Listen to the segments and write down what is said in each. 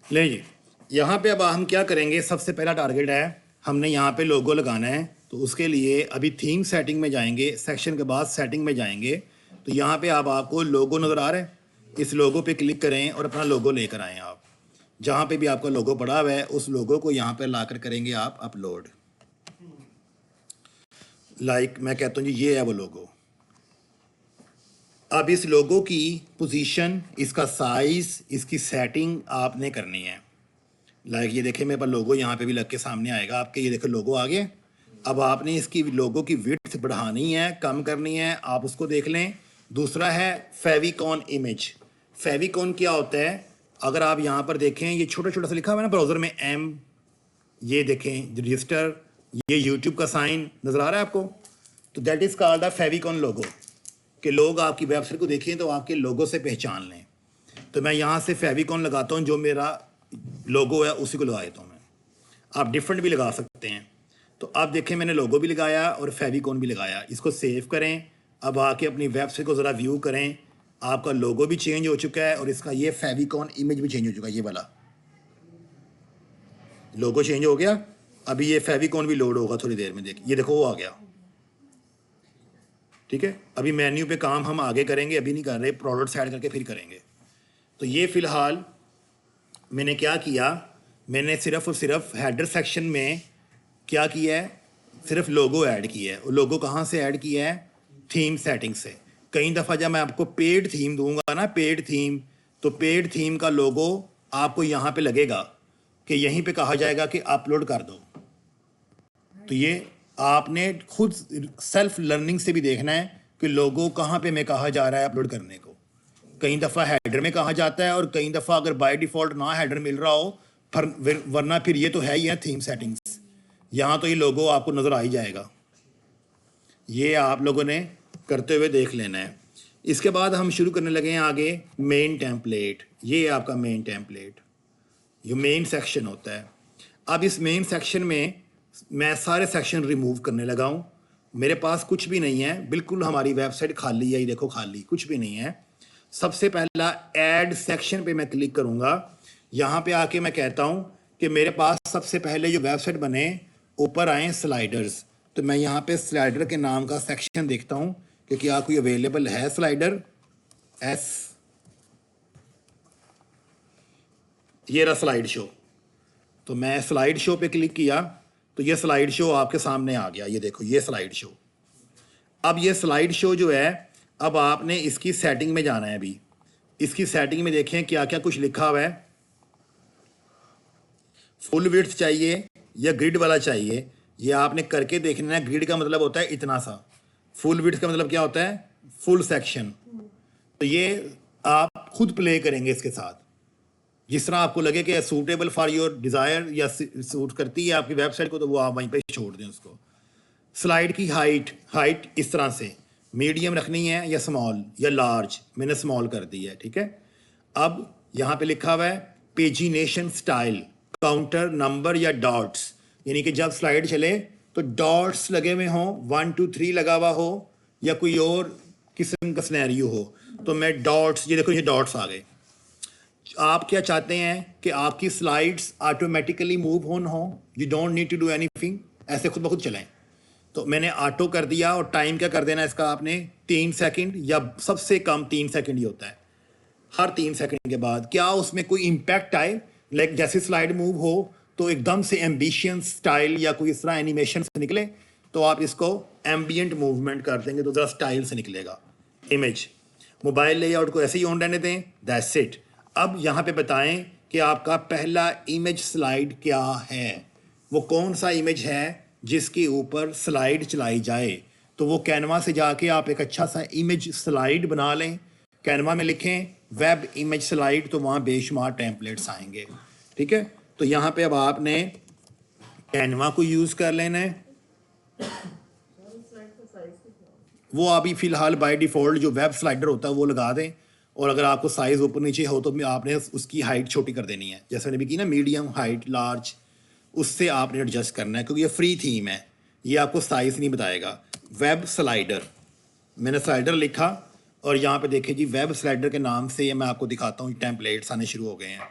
ले जी, यहाँ पे अब हम क्या करेंगे, सबसे पहला टारगेट है हमने यहाँ पे लोगो लगाना है। तो उसके लिए अभी थीम सेटिंग में जाएंगे, सेक्शन के बाद सेटिंग में जाएंगे। तो यहाँ पे अब आपको लोगो नज़र आ रहा है, इस लोगो पे क्लिक करें और अपना लोगो लेकर आएँ। आप जहाँ पे भी आपका लोगो पड़ा हुआ है उस लोगो को यहाँ पर लाकर करेंगे आप अपलोड। लाइक मैं कहता हूँ जी ये है वो लोगो। अब इस लोगो की पोजीशन, इसका साइज़, इसकी सेटिंग आपने करनी है। लाइक ये देखें मेरे पास लोगो यहाँ पे भी लग के सामने आएगा आपके, ये देखो लोगो आ गया। अब आपने इसकी लोगो की विड्थ बढ़ानी है, कम करनी है, आप उसको देख लें। दूसरा है फेविकॉन इमेज। फेविकॉन क्या होता है, अगर आप यहाँ पर देखें ये छोटा छोटा सा लिखा हुआ है ना ब्राउज़र में एम, ये देखें रजिस्टर, ये यूट्यूब का साइन नज़र आ रहा है आपको, तो that is called the favicon logo. कि लोग आपकी वेबसाइट को देखें तो आपके लोगो से पहचान लें। तो मैं यहाँ से फेविकॉन लगाता हूँ, जो मेरा लोगो है उसी को लगा देता हूँ मैं। आप डिफरेंट भी लगा सकते हैं। तो आप देखें मैंने लोगो भी लगाया और फेविकॉन भी लगाया। इसको सेव करें। अब आके अपनी वेबसाइट को ज़रा व्यू करें, आपका लोगो भी चेंज हो चुका है और इसका ये फेविकॉन इमेज भी चेंज हो चुका है। ये वाला लोगो चेंज हो गया। अभी ये फेविकॉन भी लोड होगा थोड़ी देर में, ये देखो वो आ गया। ठीक है, अभी मेन्यू पे काम हम आगे करेंगे, अभी नहीं कर रहे, प्रोडक्ट्स ऐड करके फिर करेंगे। तो ये फ़िलहाल मैंने क्या किया, मैंने सिर्फ और सिर्फ हेडर सेक्शन में क्या किया है, सिर्फ लोगो ऐड किया है। और लोगो कहाँ से ऐड किया है, थीम सेटिंग से। कई दफ़ा जब मैं आपको पेड थीम दूंगा ना, पेड थीम, तो पेड थीम का लोगो आपको यहाँ पे लगेगा कि यहीं पे कहा जाएगा कि अपलोड कर दो। तो ये आपने खुद सेल्फ लर्निंग से भी देखना है कि लोगो कहाँ पे में कहा जा रहा है अपलोड करने को। कई दफ़ा हेडर में कहा जाता है और कई दफ़ा अगर बाय डिफ़ॉल्ट ना हेडर मिल रहा हो, वरना फिर ये तो है ही है थीम सेटिंग्स। यहाँ तो ये लोगो आपको नज़र आ ही जाएगा। ये आप लोगों ने करते हुए देख लेना है। इसके बाद हम शुरू करने लगे हैं आगे मेन टेम्पलेट। ये आपका मेन टेम्पलेट, ये मेन सेक्शन होता है। अब इस मेन सेक्शन में मैं सारे सेक्शन रिमूव करने लगा हूँ। मेरे पास कुछ भी नहीं है, बिल्कुल हमारी वेबसाइट खाली है, ये देखो खाली, कुछ भी नहीं है। सबसे पहला ऐड सेक्शन पे मैं क्लिक करूँगा। यहाँ पे आके मैं कहता हूँ कि मेरे पास सबसे पहले जो वेबसाइट बने ऊपर आए स्लाइडर्स। तो मैं यहाँ पे स्लाइडर के नाम का सेक्शन देखता हूँ कि क्या कोई अवेलेबल है स्लाइडर। एस, ये रहा स्लाइड शो। तो मैं स्लाइड शो पे क्लिक किया तो ये स्लाइड शो आपके सामने आ गया। ये देखो ये स्लाइड शो। अब ये स्लाइड शो जो है, अब आपने इसकी सेटिंग में जाना है। अभी इसकी सेटिंग में देखें क्या क्या कुछ लिखा हुआ है। फुल विड्थ चाहिए या ग्रिड वाला चाहिए, ये आपने करके देखना है। ग्रिड का मतलब होता है इतना सा, फुल विड्थ का मतलब क्या होता है, फुल सेक्शन। तो ये आप खुद प्ले करेंगे इसके साथ, जिस तरह आपको लगे कि सूटेबल फॉर योर डिज़ायर या सूट करती है आपकी वेबसाइट को, तो वो आप वहीं पे छोड़ दें उसको। स्लाइड की हाइट इस तरह से मीडियम रखनी है या स्मॉल या लार्ज, मैंने स्मॉल कर दी है। ठीक है, अब यहाँ पे लिखा हुआ है पेजिनेशन स्टाइल, काउंटर नंबर या डॉट्स, यानी कि जब स्लाइड चले तो डॉट्स लगे हुए हों, 1 2 3 लगा हुआ हो या कोई और किस्म का स्नैरियो हो। तो मैं डॉट्स, ये देखो ये डॉट्स आ गए। आप क्या चाहते हैं कि आपकी स्लाइड्स ऑटोमेटिकली मूव ऑन हो, you don't need to do anything, ऐसे खुद ब खुद चलें। तो मैंने ऑटो कर दिया और टाइम क्या कर देना इसका आपने, 3 सेकंड या सबसे कम 3 सेकंड ही होता है। हर 3 सेकंड के बाद क्या उसमें कोई इम्पैक्ट आए, लाइक जैसे स्लाइड मूव हो तो एकदम से एम्बिशियस स्टाइल या कोई इस तरह एनिमेशन से निकले, तो आप इसको एम्बियंट मूवमेंट कर देंगे तो ज़रा स्टाइल से निकलेगा इमेज। मोबाइल लेआउट को ऐसे ही ऑन रहने दें, दैट्स इट। अब यहाँ पे बताएं कि आपका पहला इमेज स्लाइड क्या है, वो कौन सा इमेज है जिसके ऊपर स्लाइड चलाई जाए। तो वो कैनवा से जाके आप एक अच्छा सा इमेज स्लाइड बना लें। कैनवा में लिखें वेब इमेज स्लाइड, तो वहाँ बेशुमार टेम्पलेट्स आएंगे। ठीक है, तो यहाँ पे अब आपने कैनवा को यूज़ कर लेना है। वो अभी फ़िलहाल बाय डिफ़ॉल्ट जो वेब स्लाइडर होता है वो लगा दें, और अगर आपको साइज़ ऊपर नीचे हो तो आपने उसकी हाइट छोटी कर देनी है, जैसे मैंने भी की ना, मीडियम हाइट लार्ज, उससे आपने एडजस्ट करना है, क्योंकि ये फ्री थीम है, ये आपको साइज़ नहीं बताएगा। वेब स्लाइडर, मैंने स्लाइडर लिखा और यहाँ पे देखिए जी वेब स्लाइडर के नाम से मैं आपको दिखाता हूँ टेम्पलेट्स आने शुरू हो गए हैं।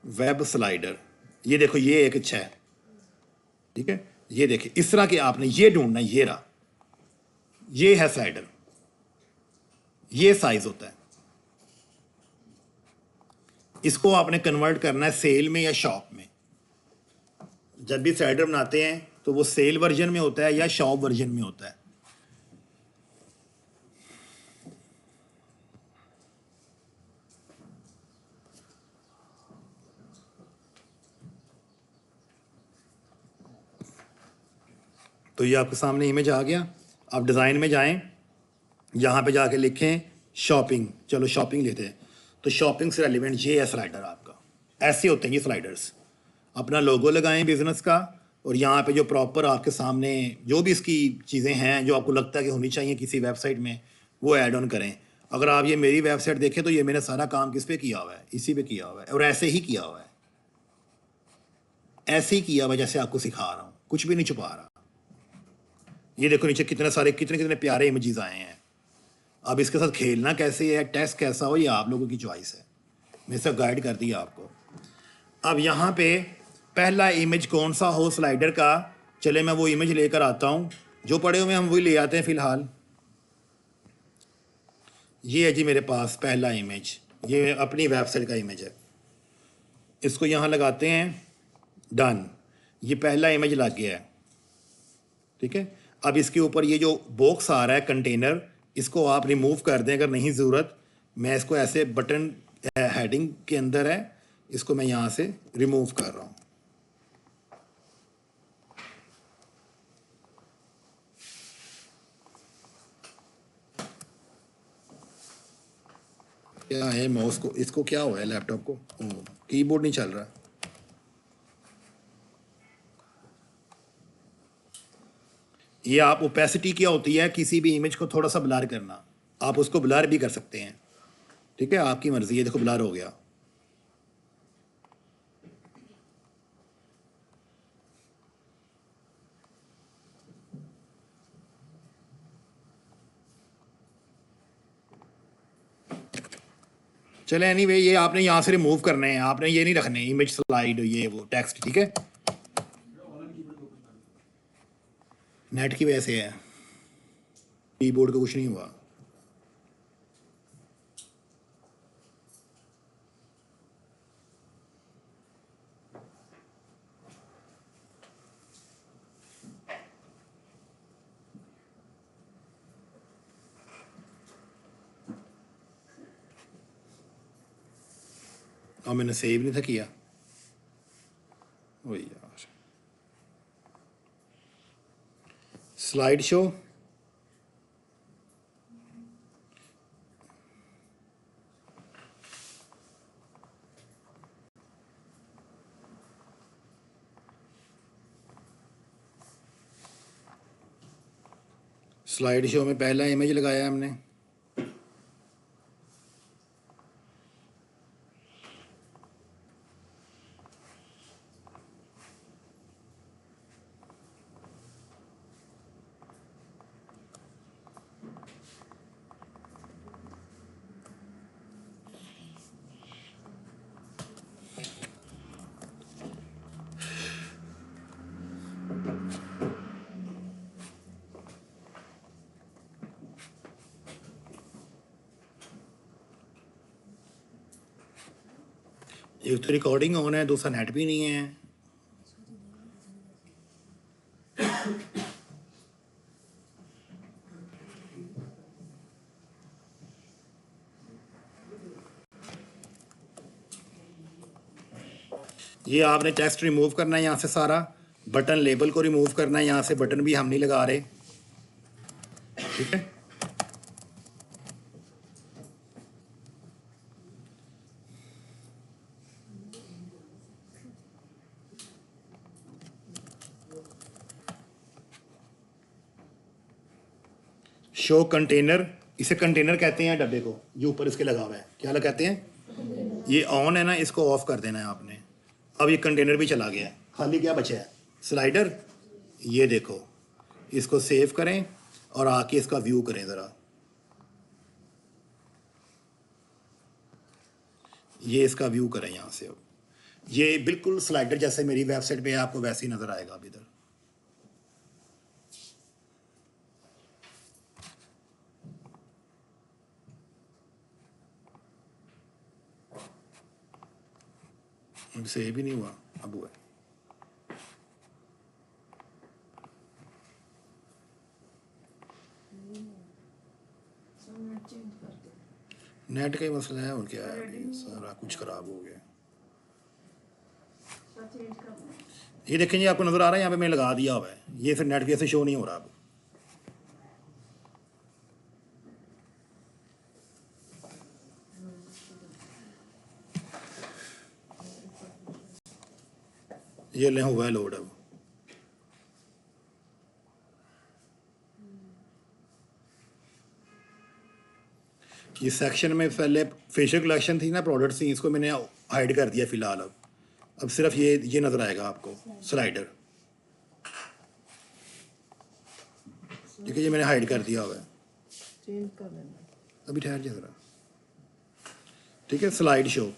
वेब स्लाइडर, ये देखो ये एक अच्छा है, ठीक है। ये देखिए इस तरह के आपने ये ढूंढना है, ये रहा, ये है स्लाइडर, ये साइज होता है। इसको आपने कन्वर्ट करना है सेल में या शॉप में। जब भी स्लाइडर बनाते हैं तो वो सेल वर्जन में होता है या शॉप वर्जन में होता है। तो ये आपके सामने इमेज आ गया। आप डिज़ाइन में जाएं, यहाँ पे जाके लिखें शॉपिंग, चलो शॉपिंग लेते हैं। तो शॉपिंग से रेलिवेंट ये है स्लाइडर आपका। ऐसे होते हैं ये स्लाइडर्स। अपना लोगो लगाएं बिजनेस का, और यहाँ पे जो प्रॉपर आपके सामने जो भी इसकी चीज़ें हैं जो आपको लगता है कि होनी चाहिए किसी वेबसाइट में, वो ऐड ऑन करें। अगर आप ये मेरी वेबसाइट देखें तो ये मैंने सारा काम किस पे किया हुआ है, इसी पे किया हुआ है, और ऐसे ही किया हुआ है, ऐसे ही किया हुआ है जैसे आपको सिखा रहा हूँ, कुछ भी नहीं छुपा रहा। ये देखो नीचे कितने सारे कितने कितने प्यारे इमेजेस आए हैं। अब इसके साथ खेलना कैसे है, टेस्ट कैसा हो, ये आप लोगों की चॉइस है, मैं सब गाइड कर दिया आपको। अब यहाँ पे पहला इमेज कौन सा हो स्लाइडर का, चले मैं वो इमेज लेकर आता हूँ, जो पड़े हुए हम वही ले आते हैं फ़िलहाल। ये है जी मेरे पास पहला इमेज, ये अपनी वेबसाइट का इमेज है। इसको यहाँ लगाते हैं, डन, ये पहला इमेज लग गया है, ठीक है। अब इसके ऊपर ये जो बॉक्स आ रहा है कंटेनर, इसको आप रिमूव कर दें अगर नहीं ज़रूरत। मैं इसको ऐसे बटन हेडिंग के अंदर है, इसको मैं यहाँ से रिमूव कर रहा हूँ। क्या है माउस को, इसको क्या हुआ है लैपटॉप को, कीबोर्ड नहीं चल रहा। ये आप ओपेसिटी क्या होती है, किसी भी इमेज को थोड़ा सा ब्लर करना, आप उसको ब्लर भी कर सकते हैं, ठीक है, आपकी मर्जी। ये देखो ब्लर हो गया। चले एनीवे, ये आपने यहाँ से रिमूव करने हैं, आपने ये नहीं रखने इमेज स्लाइड ये वो टेक्स्ट, ठीक है। नेट की वजह से है, कीबोर्ड को कुछ नहीं हुआ। और मैंने सेव नहीं था किया, वही यार। स्लाइड शो, स्लाइड शो में पहला इमेज लगाया हमने, एक तो रिकॉर्डिंग ऑन है, दूसरा नेट भी नहीं है। ये आपने टेक्स्ट रिमूव करना है यहाँ से सारा, बटन लेबल को रिमूव करना है यहाँ से, बटन भी हम नहीं लगा रहे, ठीक है। शो कंटेनर, इसे कंटेनर कहते हैं डब्बे को, जो ऊपर इसके लगा हुआ है, क्या लगा कहते हैं, ये ऑन है ना, इसको ऑफ कर देना है आपने। अब ये कंटेनर भी चला गया है, खाली क्या बचा है, स्लाइडर। ये देखो, इसको सेव करें और आके इसका व्यू करें ज़रा। ये इसका व्यू करें यहाँ से। अब ये बिल्कुल स्लाइडर जैसे मेरी वेबसाइट पे है, आपको वैसे ही नज़र आएगा अब इधर। से ये भी नहीं हुआ, अब हुआ। नेट का ही मसला है और क्या है, सारा कुछ खराब हो गया। ये देखें जी, आपको नज़र आ रहा है, यहाँ पे मैंने लगा दिया हुआ है, ये फिर नेट पे से शो नहीं हो रहा अब। ये ले हुआ है लोड अब। ये सेक्शन में पहले फेशियल कलेक्शन थी ना, प्रोडक्ट्स थी, इसको मैंने हाइड कर दिया फ़िलहाल। अब सिर्फ ये नज़र आएगा आपको स्लाइडर। ठीक है, ये मैंने हाइड कर दिया हुआ है, चेंज कर देना। अभी ठहर जाए ज़रा। ठीक है, स्लाइड शो,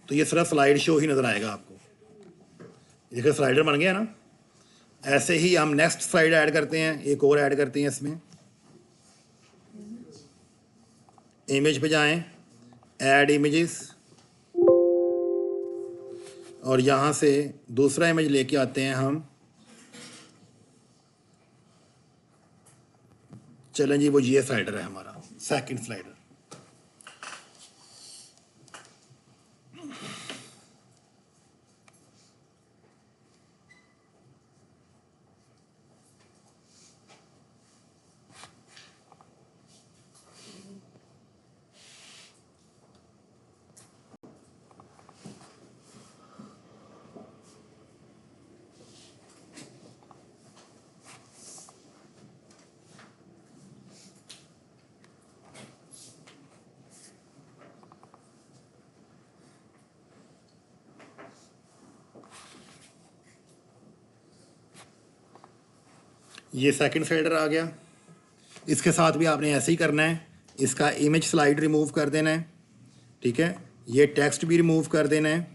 तो ये सिर्फ स्लाइड शो ही नज़र आएगा आपको। देखिए स्लाइडर बन गया ना। ऐसे ही हम नेक्स्ट स्लाइड ऐड करते हैं, एक और ऐड करते हैं इसमें। इमेज पे जाएं, ऐड इमेजेस, और यहाँ से दूसरा इमेज लेके आते हैं हम। चलें जी, वो ये स्लाइडर है हमारा सेकंड स्लाइडर। ये सेकंड स्लाइडर आ गया। इसके साथ भी आपने ऐसे ही करना है, इसका इमेज स्लाइड रिमूव कर देना है। ठीक है, ये टेक्स्ट भी रिमूव कर देना है,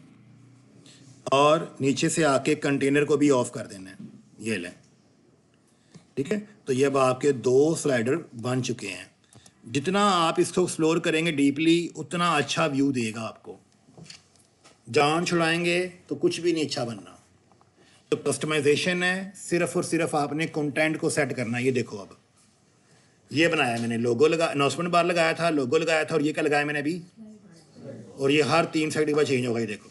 और नीचे से आके कंटेनर को भी ऑफ कर देना है। ये लें। ठीक है, तो ये अब आपके दो स्लाइडर बन चुके हैं। जितना आप इसको एक्सप्लोर करेंगे डीपली, उतना अच्छा व्यू देगा आपको। जान छुड़ाएंगे तो कुछ भी नहीं अच्छा बनना। तो कस्टमाइजेशन है, सिर्फ और सिर्फ आपने कंटेंट को सेट करना है। ये देखो, अब ये बनाया मैंने, लोगो लगा, अनाउंसमेंट बार लगाया था, लोगो लगाया था, और ये क्या लगाया मैंने अभी, और ये हर 3 सेकंड के बाद चेंज होगा, ये देखो।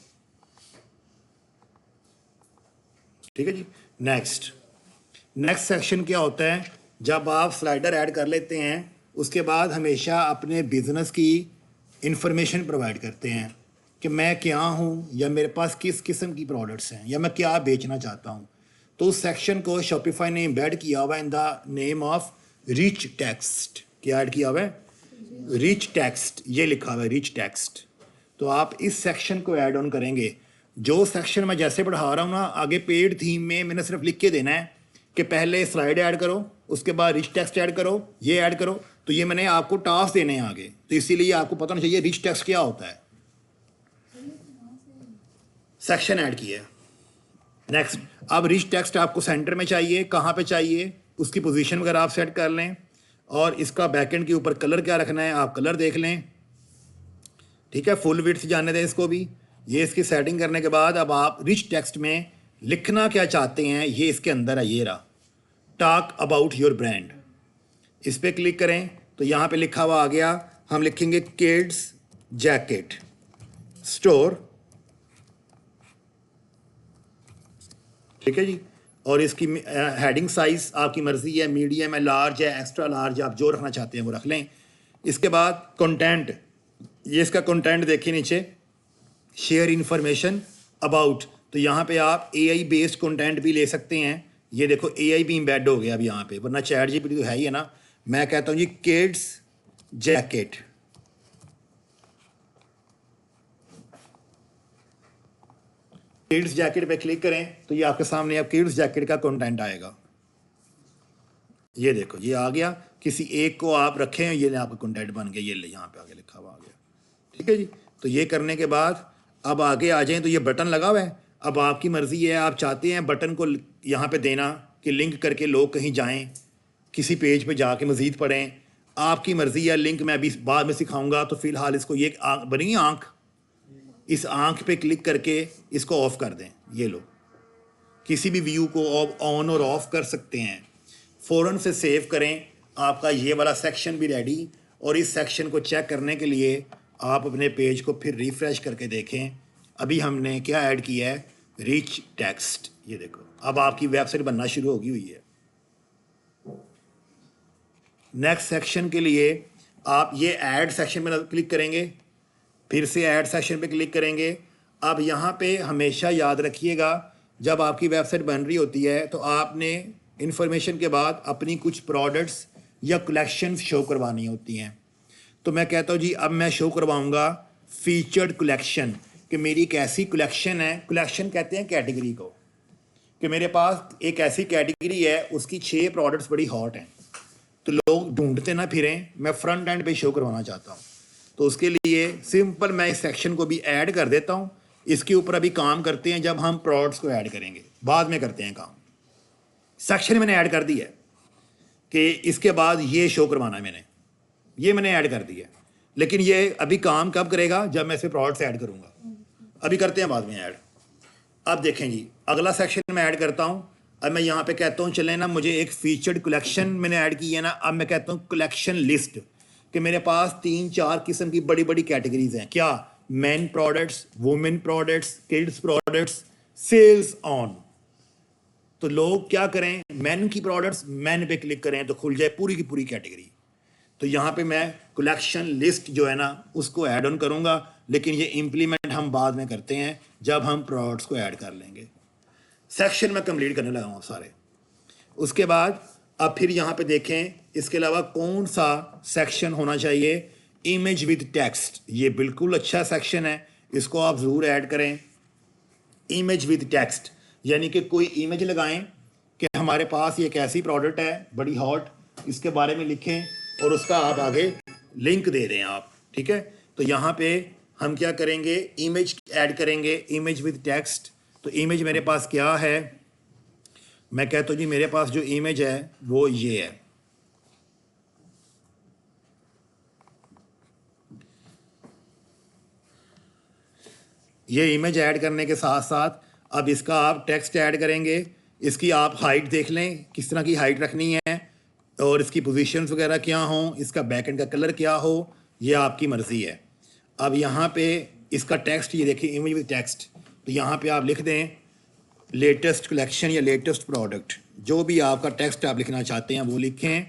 ठीक है जी। नेक्स्ट सेक्शन क्या होता है, जब आप स्लाइडर ऐड कर लेते हैं, उसके बाद हमेशा अपने बिजनेस की इंफॉर्मेशन प्रोवाइड करते हैं कि मैं क्या हूँ, या मेरे पास किस किस्म की प्रोडक्ट्स हैं, या मैं क्या बेचना चाहता हूँ। तो उस सेक्शन को शॉपिफाई ने एम्बेड किया हुआ in the name of rich text. क्या ऐड किया हुआ है? रिच टेक्स्ट, ये लिखा हुआ है रिच टेक्स्ट। तो आप इस सेक्शन को ऐड ऑन करेंगे। जो सेक्शन मैं जैसे पढ़ा रहा हूँ ना, आगे पेड थीम में मैंने सिर्फ लिख के देना है कि पहले स्लाइड ऐड करो, उसके बाद रिच टेक्स्ट ऐड करो, ये ऐड करो। तो ये मैंने आपको टास्क देने हैं आगे, तो इसीलिए आपको पता नहीं चाहिए रिच टेक्स्ट क्या होता है। सेक्शन ऐड किया। नेक्स्ट, अब रिच टेक्स्ट आपको सेंटर में चाहिए, कहाँ पे चाहिए, उसकी पोजीशन वगैरह आप सेट कर लें, और इसका बैकएंड के ऊपर कलर क्या रखना है आप कलर देख लें। ठीक है, फुल विड्थ जाने दें इसको भी। ये इसकी सेटिंग करने के बाद अब आप रिच टेक्स्ट में लिखना क्या चाहते हैं, ये इसके अंदर है, ये रहा, टॉक अबाउट योर ब्रांड। इस पर क्लिक करें तो यहाँ पे लिखा हुआ आ गया। हम लिखेंगे किड्स जैकेट स्टोर। ठीक है जी, और इसकी हेडिंग साइज आपकी मर्जी है, मीडियम है, लार्ज है, एक्स्ट्रा लार्ज, आप जो रखना चाहते हैं वो रख लें। इसके बाद कंटेंट, ये इसका कंटेंट देखिए नीचे, शेयर इंफॉर्मेशन अबाउट। तो यहाँ पे आप एआई बेस्ड कंटेंट भी ले सकते हैं। ये देखो एआई भी एम्बेड हो गया अब यहाँ पे, वरना चैट जीपीटी तो है ही है ना। मैं कहता हूँ जी किड्स जैकेट, किड्स जैकेट पे क्लिक करें तो ये आपके सामने अब किड्स जैकेट का कंटेंट आएगा। ये देखो ये आ गया, किसी एक को आप रखें, ये आपका कंटेंट बन गया, ये ले यहाँ पे आगे लिखा हुआ आ गया। ठीक है जी, तो ये करने के बाद अब आगे आ जाएं तो ये बटन लगा हुआ है। अब आपकी मर्ज़ी है, आप चाहते हैं बटन को यहाँ पे देना कि लिंक करके लोग कहीं जाएं, किसी पेज पे जाके मज़ीद पढ़ें, आपकी मर्ज़ी है। लिंक मैं अभी बाद में सिखाऊंगा। तो फ़िलहाल इसको ये आँख बनी आँख, इस आँख पे क्लिक करके इसको ऑफ़ कर दें। ये लो, किसी भी व्यू को ऑन और ऑफ़ कर सकते हैं। फ़ौरन से सेव करें। आपका ये वाला सेक्शन भी रेडी। और इस सेक्शन को चेक करने के लिए आप अपने पेज को फिर रिफ़्रेश करके देखें। अभी हमने क्या ऐड किया है, रिच टेक्स्ट। ये देखो, अब आपकी वेबसाइट बनना शुरू होगी हुई है। नेक्स्ट सेक्शन के लिए आप ये ऐड सेक्शन में क्लिक करेंगे, फिर से ऐड सेक्शन पे क्लिक करेंगे। अब यहाँ पे हमेशा याद रखिएगा, जब आपकी वेबसाइट बन रही होती है तो आपने इंफॉर्मेशन के बाद अपनी कुछ प्रोडक्ट्स या कलेक्शन शो करवानी होती हैं। तो मैं कहता हूँ जी, अब मैं शो करवाऊँगा फीचर्ड कलेक्शन, कि मेरी एक ऐसी कलेक्शन है। कलेक्शन कहते हैं कैटेगरी को, कि मेरे पास एक ऐसी कैटेगरी है, उसकी 6 प्रोडक्ट्स बड़ी हॉट हैं, तो लोग ढूंढते ना फिरें, मैं फ्रंट एंड पे शो करवाना चाहता हूँ। तो उसके लिए सिंपल मैं इस सेक्शन को भी ऐड कर देता हूँ। इसके ऊपर अभी काम करते हैं, जब हम प्रोडक्ट्स को ऐड करेंगे बाद में करते हैं काम। सेक्शन मैंने ऐड कर दिया है कि इसके बाद ये शो करवाना है, मैंने ऐड कर दिया। लेकिन ये अभी काम कब करेगा, जब मैं इसमें प्रोडक्ट्स ऐड करूँगा। अभी करते हैं बाद में ऐड। अब देखें जी, अगला सेक्शन मैं ऐड करता हूँ। अब मैं यहाँ पे कहता हूँ चलें ना, मुझे एक फीचर्ड कलेक्शन मैंने ऐड की है ना। अब मैं कहता हूँ कलेक्शन लिस्ट, कि मेरे पास 3-4 किस्म की बड़ी बड़ी कैटेगरीज हैं। क्या? Man products, women products, kids products, sales on. तो लोग क्या करें, मैन की प्रोडक्ट्स, मैन पे क्लिक करें तो खुल जाए पूरी की पूरी कैटेगरी। तो यहाँ पे मैं कलेक्शन लिस्ट जो है ना उसको ऐड ऑन करूँगा, लेकिन ये इम्प्लीमेंट हम बाद में करते हैं जब हम प्रोडक्ट्स को ऐड कर लेंगे। सेक्शन में कंप्लीट करने लगा हूँ सारे। उसके बाद अब फिर यहाँ पे देखें, इसके अलावा कौन सा सेक्शन होना चाहिए, इमेज विद टेक्स्ट। ये बिल्कुल अच्छा सेक्शन है, इसको आप ज़रूर ऐड करें। इमेज विद टेक्स्ट यानी कि कोई इमेज लगाएं कि हमारे पास ये एक ऐसी प्रोडक्ट है बड़ी हॉट, इसके बारे में लिखें और उसका आप आगे लिंक दे दें आप। ठीक है, तो यहाँ पे हम क्या करेंगे, इमेज ऐड करेंगे, इमेज विद टेक्स्ट। तो इमेज मेरे पास क्या है, मैं कहता हूँ जी मेरे पास जो इमेज है वो ये है। ये इमेज ऐड करने के साथ साथ अब इसका आप टेक्स्ट ऐड करेंगे। इसकी आप हाइट देख लें, किस तरह की हाइट रखनी है, और इसकी पोजीशंस वगैरह क्या हों, इसका बैकएंड का कलर क्या हो, ये आपकी मर्ज़ी है। अब यहाँ पे इसका टेक्स्ट, ये देखिए इमेज विद टेक्स्ट। तो यहाँ पे आप लिख दें लेटेस्ट कलेक्शन या लेटेस्ट प्रोडक्ट, जो भी आपका टेक्स्ट आप लिखना चाहते हैं वो लिखें।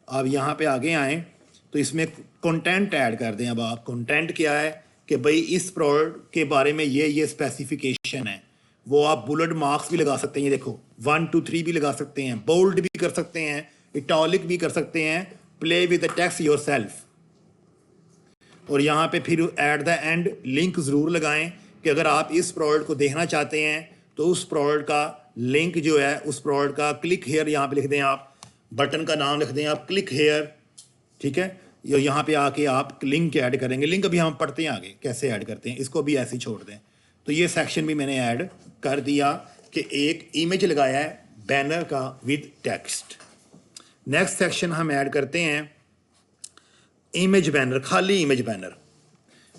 अब यहाँ पे आगे आएँ तो इसमें कंटेंट ऐड कर दें। अब आप कंटेंट क्या है कि भाई इस प्रोडक्ट के बारे में ये स्पेसिफिकेशन है। वो आप बुलेट मार्क्स भी लगा सकते हैं, ये देखो 1 2 3 भी लगा सकते हैं, बोल्ड भी कर सकते हैं, इटॉलिक भी कर सकते हैं, play with the text yourself. और यहाँ पे फिर एट द एंड लिंक ज़रूर लगाएं कि अगर आप इस प्रोडक्ट को देखना चाहते हैं तो उस प्रोडक्ट का लिंक जो है, उस प्रोडक्ट का क्लिक हेयर यहाँ पे लिख दें, आप बटन का नाम लिख दें आप क्लिक हेयर। ठीक है, यहाँ पे आके आप लिंक ऐड करेंगे। लिंक अभी हम पढ़ते हैं आगे कैसे ऐड करते हैं, इसको भी ऐसे ही छोड़ दें। तो ये सेक्शन भी मैंने ऐड कर दिया कि एक इमेज लगाया है बैनर का विद टेक्स्ट। नेक्स्ट सेक्शन हम ऐड करते हैं इमेज बैनर, खाली इमेज बैनर।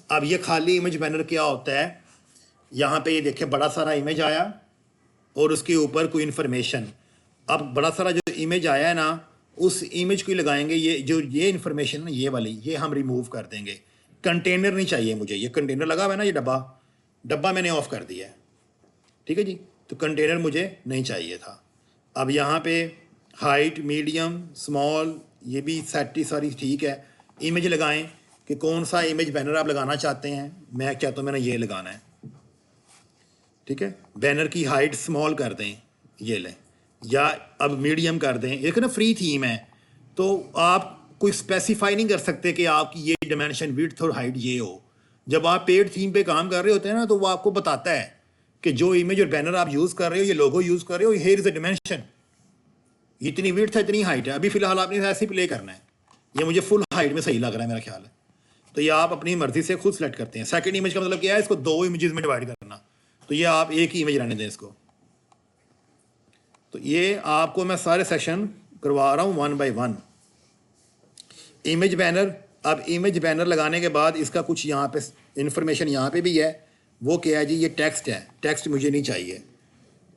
अब ये खाली इमेज बैनर क्या होता है, यहाँ पे ये देखिए बड़ा सारा इमेज आया और उसके ऊपर कोई इन्फॉर्मेशन। अब बड़ा सारा जो इमेज आया है ना, उस इमेज को ही लगाएंगे। ये जो ये इन्फॉर्मेशन ना, ये वाली, ये हम रिमूव कर देंगे। कंटेनर नहीं चाहिए मुझे, ये कंटेनर लगा हुआ है ना, ये डब्बा मैंने ऑफ कर दिया है। ठीक है जी, तो कंटेनर मुझे नहीं चाहिए था। अब यहाँ पे हाइट, मीडियम, स्मॉल, ये भी सेट सारी ठीक है। इमेज लगाएं कि कौन सा इमेज बैनर आप लगाना चाहते हैं। मैं चाहता हूँ मैंने ये लगाना है। ठीक है, बैनर की हाइट स्मॉल कर दें, ये लें, या अब मीडियम कर दें। एक ना फ्री थीम है तो आप कोई स्पेसिफाई नहीं कर सकते कि आपकी ये डिमेंशन, विड्थ और हाइट ये हो। जब आप पेड थीम पे काम कर रहे होते हैं ना, तो वो आपको बताता है कि जो इमेज और बैनर आप यूज़ कर रहे हो, ये लोगो यूज़ कर रहे हो, हियर इज़ द डिमेंशन, इतनी विड्थ है, इतनी हाइट है। अभी फ़िलहाल आपने ऐसे ही प्ले करना है। ये मुझे फुल हाइट में सही लग रहा है मेरा ख्याल है। तो ये आप अपनी मर्जी से खुद सेलेक्ट करते हैं। सेकंड इमेज का मतलब क्या है, इसको 2 इमेजेस में डिवाइड करना। तो ये आप एक ही इमेज रहने दें इसको। तो ये आपको मैं सारे सेक्शन करवा रहा हूँ 1 बाय 1। इमेज बैनर, अब इमेज बैनर लगाने के बाद इसका कुछ यहाँ पे इंफॉर्मेशन यहाँ पे भी है। वो क्या है जी, ये टेक्स्ट है, टेक्स्ट मुझे नहीं चाहिए,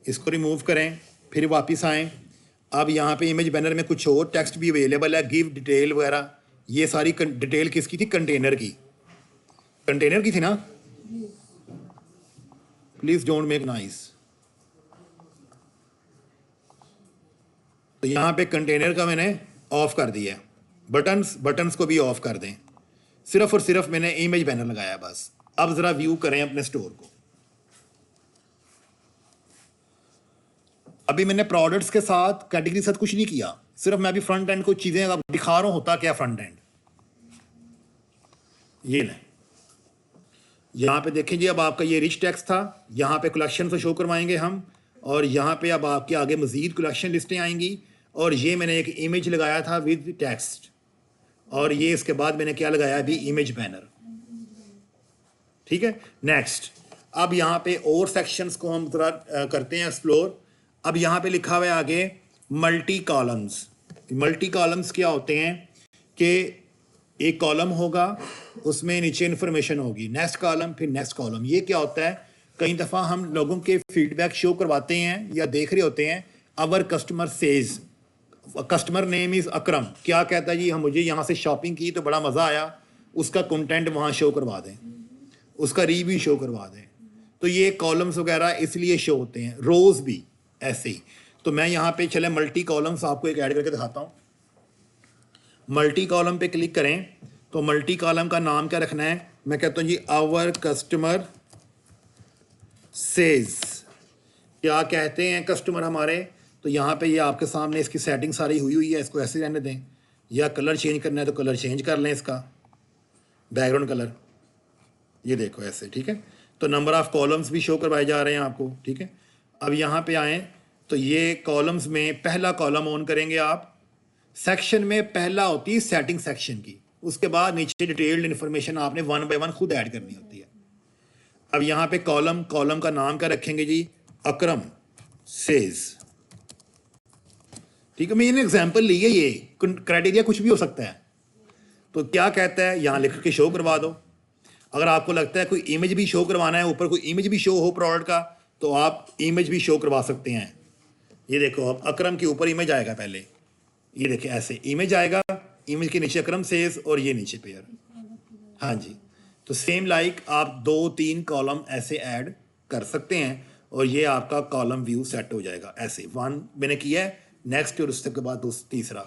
इसको रिमूव करें, फिर वापस आएँ। अब यहाँ पे इमेज बैनर में कुछ और टेक्स्ट भी अवेलेबल है, गिव डिटेल वगैरह। ये सारी डिटेल किसकी थी, कंटेनर की, कंटेनर की थी ना। Please don't make noise. तो यहाँ पे कंटेनर का मैंने ऑफ कर दिया है। बटन्स को भी ऑफ कर दें। सिर्फ और सिर्फ मैंने इमेज बैनर लगाया बस। अब जरा व्यू करें अपने स्टोर को। अभी मैंने प्रोडक्ट्स के साथ कैटेगरी के साथ कुछ नहीं किया, सिर्फ मैं अभी फ्रंट एंड को चीजें अब दिखा रहा हूं। होता क्या फ्रंट एंड, ये लें, यहाँ पे देखें जी। अब आपका ये रिच टेक्स्ट था, यहाँ पे कलेक्शन से शो करवाएंगे हम, और यहाँ पे अब आपके आगे मजीद कलेक्शन लिस्टें आएंगी। और ये मैंने एक इमेज लगाया था विद टेक्स्ट, और ये इसके बाद मैंने क्या लगाया अभी, इमेज बैनर। ठीक है, नेक्स्ट। अब यहाँ पे और सेक्शंस को हम जरा करते हैं एक्सप्लोर। अब यहाँ पे लिखा हुआ है आगे मल्टी कॉलम्स। मल्टी कॉलम्स क्या होते हैं कि एक कॉलम होगा, उसमें नीचे इन्फॉर्मेशन होगी, नेक्स्ट कॉलम, फिर नेक्स्ट कॉलम। ये क्या होता है, कई दफ़ा हम लोगों के फीडबैक शो करवाते हैं या देख रहे होते हैं, our customer says, customer name is Akram, क्या कहता है जी, हम मुझे यहाँ से शॉपिंग की तो बड़ा मज़ा आया, उसका कंटेंट वहाँ शो करवा दें, उसका रिव्यू शो करवा दें। तो ये कॉलम्स वगैरह इसलिए शो होते हैं, रोज़ भी ऐसे ही। तो मैं यहाँ पे चले मल्टी कॉलम्स आपको एक ऐड करके दिखाता हूँ। मल्टी कॉलम पे क्लिक करें तो मल्टी कॉलम का नाम क्या रखना है, मैं कहता हूँ जी आवर कस्टमर सेज। क्या कहते हैं कस्टमर हमारे, तो यहाँ पे ये आपके सामने इसकी सेटिंग सारी हुई है। इसको ऐसे रहने दें, या कलर चेंज करना है तो कलर चेंज कर लें, इसका बैकग्राउंड कलर, ये देखो ऐसे। ठीक है, तो नंबर ऑफ कॉलम्स भी शो करवाए जा रहे हैं आपको। ठीक है, अब यहाँ पे आएँ तो ये कॉलम्स में पहला कॉलम ऑन करेंगे आप। सेक्शन में पहला होती है सेटिंग सेक्शन की, उसके बाद नीचे डिटेल्ड इन्फॉर्मेशन आपने 1 बाय 1 खुद ऐड करनी होती है। अब यहाँ पे कॉलम का नाम क्या रखेंगे जी, अकरम सेज। ठीक है, मैं ये एग्जांपल ली है, ये क्राइटेरिया कुछ भी हो सकता है। तो क्या कहता है, यहाँ लिख के शो करवा दो। अगर आपको लगता है कोई इमेज भी शो करवाना है, ऊपर कोई इमेज भी शो हो प्रोडक्ट का, तो आप इमेज भी शो करवा सकते हैं। ये देखो, अब अकरम के ऊपर इमेज आएगा, पहले ये देखिए ऐसे इमेज आएगा, इमेज के नीचे अकरम सेज और ये नीचे पेयर। हाँ जी, तो सेम लाइक आप 2-3 कॉलम ऐसे ऐड कर सकते हैं, और ये आपका कॉलम व्यू सेट हो जाएगा ऐसे। 1 मैंने किया है, नेक्स्ट और उसके बाद तीसरा।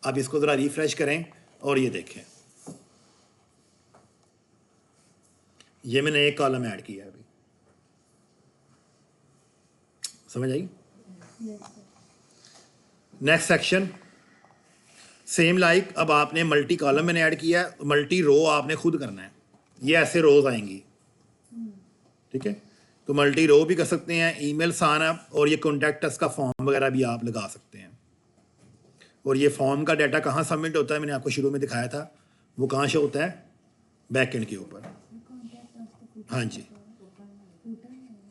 अब इसको ज़रा रिफ्रेश करें और ये देखें, ये मैंने एक कॉलम ऐड किया है अभी। समझ आई? नेक्स्ट सेक्शन सेम लाइक, अब आपने मल्टी कॉलम मैंने ऐड किया है, मल्टी रो आपने खुद करना है। ये ऐसे रोज आएंगी। ठीक है, तो मल्टी रो भी कर सकते हैं, ईमेल साइन अप, और ये कॉन्टैक्ट अस का फॉर्म वगैरह भी आप लगा सकते हैं। और ये फॉर्म का डाटा कहाँ सबमिट होता है, मैंने आपको शुरू में दिखाया था, वो कहाँ शो होता है, बैक एंड के ऊपर। हाँ जी,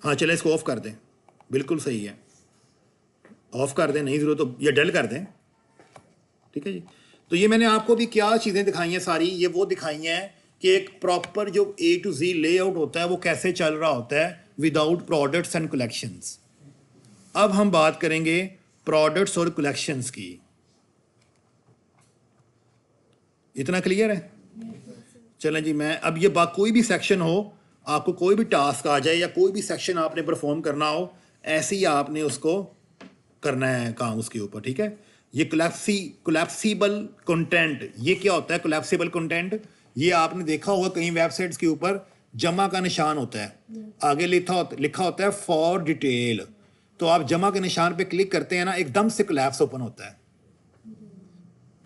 हाँ चले इसको ऑफ कर दें, बिल्कुल सही है, ऑफ कर दें, नहीं ज़रूरत तो ये डल कर दें। ठीक है जी, तो ये मैंने आपको भी क्या चीज़ें दिखाई हैं सारी, ये वो दिखाई हैं कि एक प्रॉपर जो A to Z लेआउट होता है वो कैसे चल रहा होता है विदाउट प्रोडक्ट्स एंड कलेक्शंस। अब हम बात करेंगे प्रोडक्ट्स और कलेक्शंस की। इतना क्लियर है? चलें जी, मैं अब ये बात, कोई भी सेक्शन हो, आपको कोई भी टास्क आ जाए या कोई भी सेक्शन आपने परफॉर्म करना हो, ऐसे ही आपने उसको करना है काम उसके ऊपर। ठीक है, ये कोलैप्सिबल कंटेंट, ये क्या होता है कोलैप्सिबल कंटेंट? ये आपने देखा होगा कई वेबसाइट्स के ऊपर जमा का निशान होता है, आगे लिखा होता है फॉर डिटेल। तो आप जमा के निशान पे क्लिक करते हैं ना, एकदम से कोलैप्स ओपन होता है,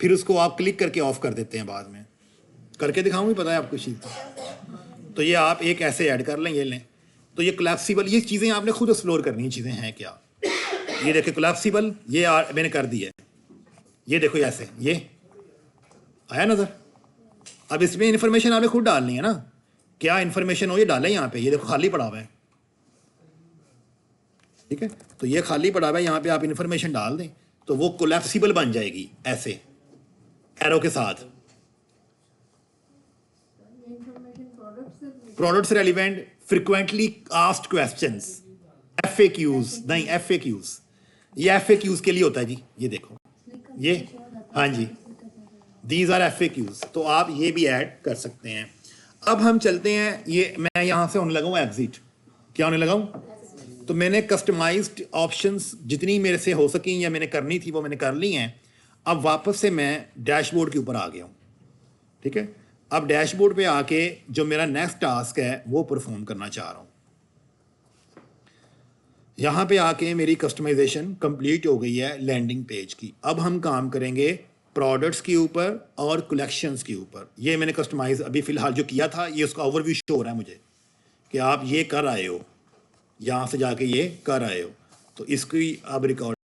फिर उसको आप क्लिक करके ऑफ कर देते हैं। बाद में करके दिखाऊंगी, पता है आपको चीज़। तो ये आप एक ऐसे ऐड कर लें, ये लें। तो ये कोलैप्सिबल, ये चीज़ें आपने खुद एक्सप्लोर करनी है, चीज़ें हैं क्या। ये देखिए कोलैप्सिबल, ये मैंने कर दिया है, ये देखो ऐसे, ये आया नजर। अब इसमें इन्फॉर्मेशन आपने खुद डालनी है ना, क्या इन्फॉर्मेशन हो ये डालें यहाँ पे, ये देखो खाली पड़ा हुआ है, ठीक है। तो ये खाली पड़ा हुआ है, यहाँ पे आप इन्फॉर्मेशन डाल दें तो वो कोलैप्सिबल बन जाएगी ऐसे एरो के साथ। प्रोडक्ट से relevant, frequently asked questions, FAQs, नहीं FAQs, ये FAQs के लिए होता है जी, ये देखो ये, हाँ जी, दीज आर FAQs, तो आप ये भी ऐड कर सकते हैं। अब हम चलते हैं, ये मैं यहाँ से होने लगा हूँ एग्जिट, क्या होने लगा हूँ, तो मैंने कस्टमाइज्ड ऑप्शंस जितनी मेरे से हो सकी या मैंने करनी थी वो मैंने कर ली हैं। अब वापस से मैं डैशबोर्ड के ऊपर आ गया हूँ, ठीक है। अब डैशबोर्ड पे आके जो मेरा नेक्स्ट टास्क है वो परफॉर्म करना चाह रहा हूँ। यहाँ पे आके मेरी कस्टमाइजेशन कंप्लीट हो गई है लैंडिंग पेज की। अब हम काम करेंगे प्रोडक्ट्स के ऊपर और कलेक्शंस के ऊपर। ये मैंने कस्टमाइज अभी फ़िलहाल जो किया था, ये उसका ओवरव्यू शो हो रहा है मुझे कि आप ये कर आए हो, यहाँ से जाके ये कर आए हो, तो इसकी अब रिकॉर्ड